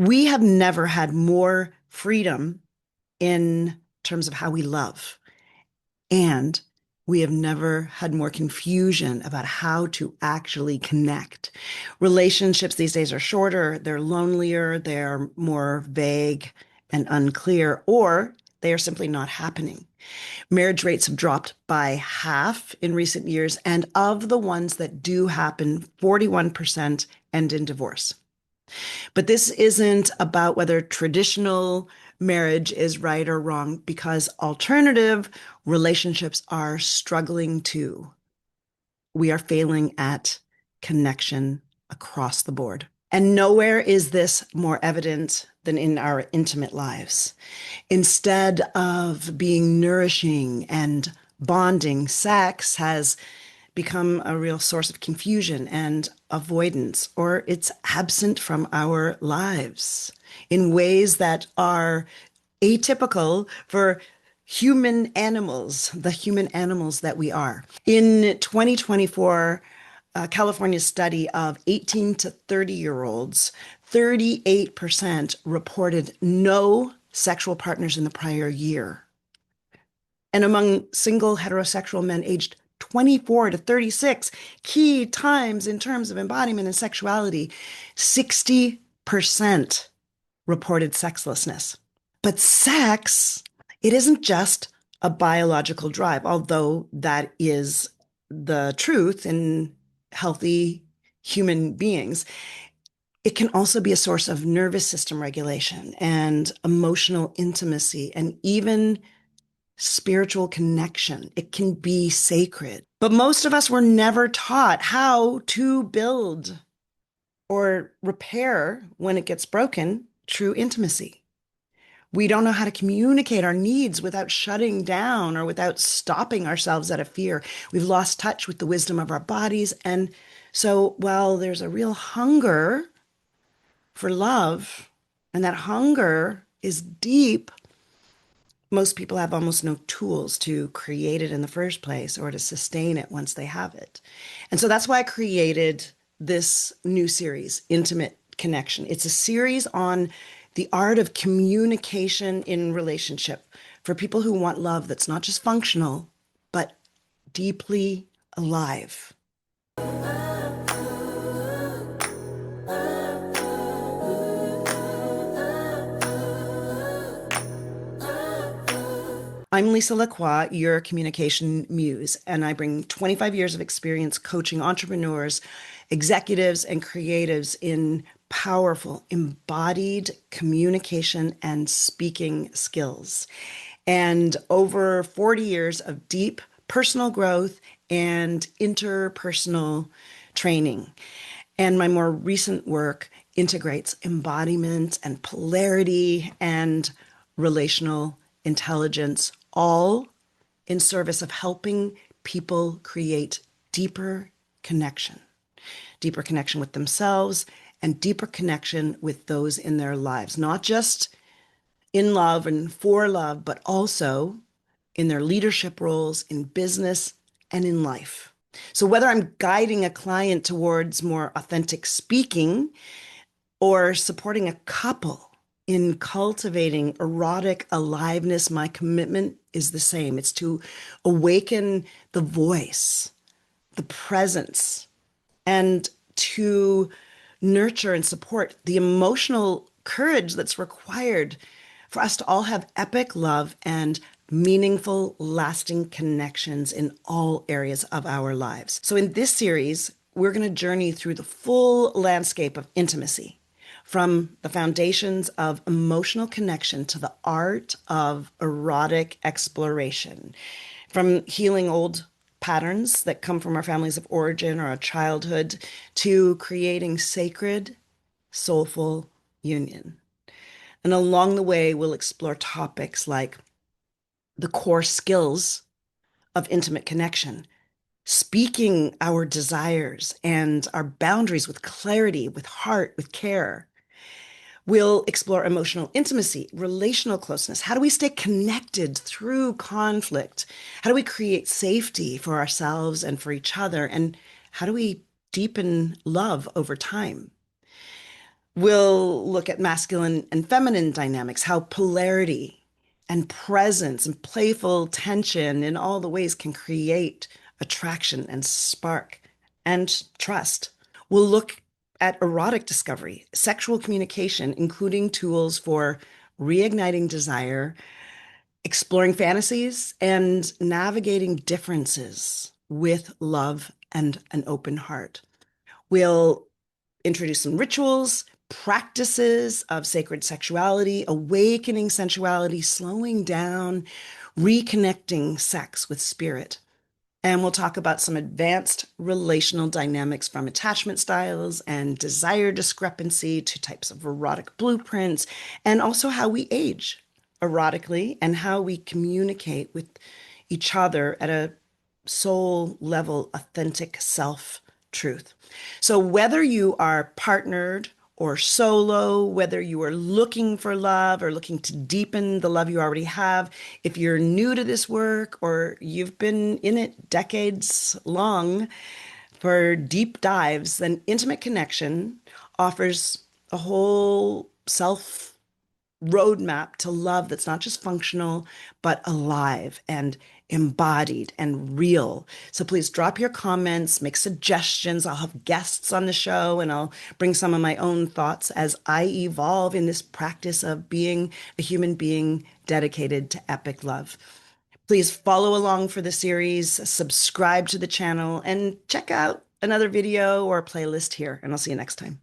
We have never had more freedom in terms of how we love. And we have never had more confusion about how to actually connect. Relationships these days are shorter, they're lonelier, they're more vague and unclear, or they are simply not happening. Marriage rates have dropped by half in recent years, and of the ones that do happen, 41% end in divorce. But this isn't about whether traditional marriage is right or wrong, because alternative relationships are struggling too. We are failing at connection across the board. And nowhere is this more evident than in our intimate lives. Instead of being nourishing and bonding, sex has become a real source of confusion and avoidance, or it's absent from our lives in ways that are atypical for the human animals that we are. In 2024, California's study of 18 to 30-year-olds, 38% reported no sexual partners in the prior year. And among single heterosexual men aged 24 to 36, key times in terms of embodiment and sexuality, 60% reported sexlessness. But sex, it isn't just a biological drive, although that is the truth in healthy human beings. It can also be a source of nervous system regulation and emotional intimacy and even spiritual connection. It can be sacred. But most of us were never taught how to build or repair, when it gets broken, true intimacy. We don't know how to communicate our needs without shutting down or without stopping ourselves out of fear. We've lost touch with the wisdom of our bodies. And so while there's a real hunger for love, and that hunger is deep, most people have almost no tools to create it in the first place or to sustain it once they have it. And so that's why I created this new series, Intimate Connection. It's a series on the art of communication in relationship for people who want love that's not just functional, but deeply alive. I'm Lisa Lacroix, your communication muse, and I bring 25 years of experience coaching entrepreneurs, executives, and creatives in powerful, embodied communication and speaking skills, and over 40 years of deep personal growth and interpersonal training. And my more recent work integrates embodiment and polarity and relational intelligence, all in service of helping people create deeper connection with themselves and deeper connection with those in their lives, not just in love and for love, but also in their leadership roles, in business, and in life. So whether I'm guiding a client towards more authentic speaking or supporting a couple in cultivating erotic aliveness, my commitment is the same. It's to awaken the voice, the presence, and to nurture and support the emotional courage that's required for us to all have epic love and meaningful, lasting connections in all areas of our lives. So in this series, we're going to journey through the full landscape of intimacy, from the foundations of emotional connection to the art of erotic exploration, from healing old patterns that come from our families of origin or our childhood to creating sacred, soulful union. And along the way, we'll explore topics like the core skills of intimate connection, speaking our desires and our boundaries with clarity, with heart, with care. We'll explore emotional intimacy, relational closeness. How do we stay connected through conflict? How do we create safety for ourselves and for each other? And how do we deepen love over time? We'll look at masculine and feminine dynamics, how polarity and presence and playful tension in all the ways can create attraction and spark and trust. We'll look at erotic discovery, sexual communication, including tools for reigniting desire, exploring fantasies, and navigating differences with love and an open heart. We'll introduce some rituals, practices of sacred sexuality, awakening sensuality, slowing down, reconnecting sex with spirit. And we'll talk about some advanced relational dynamics from attachment styles and desire discrepancy to types of erotic blueprints, and also how we age erotically and how we communicate with each other at a soul level, authentic self truth. So, whether you are partnered or solo, whether you are looking for love or looking to deepen the love you already have, if you're new to this work or you've been in it decades long for deep dives, then Intimate Connection offers a whole self roadmap to love that's not just functional, but alive and embodied and real. So please drop your comments, make suggestions. I'll have guests on the show and I'll bring some of my own thoughts as I evolve in this practice of being a human being dedicated to epic love. Please follow along for the series, subscribe to the channel, and check out another video or playlist here. And I'll see you next time.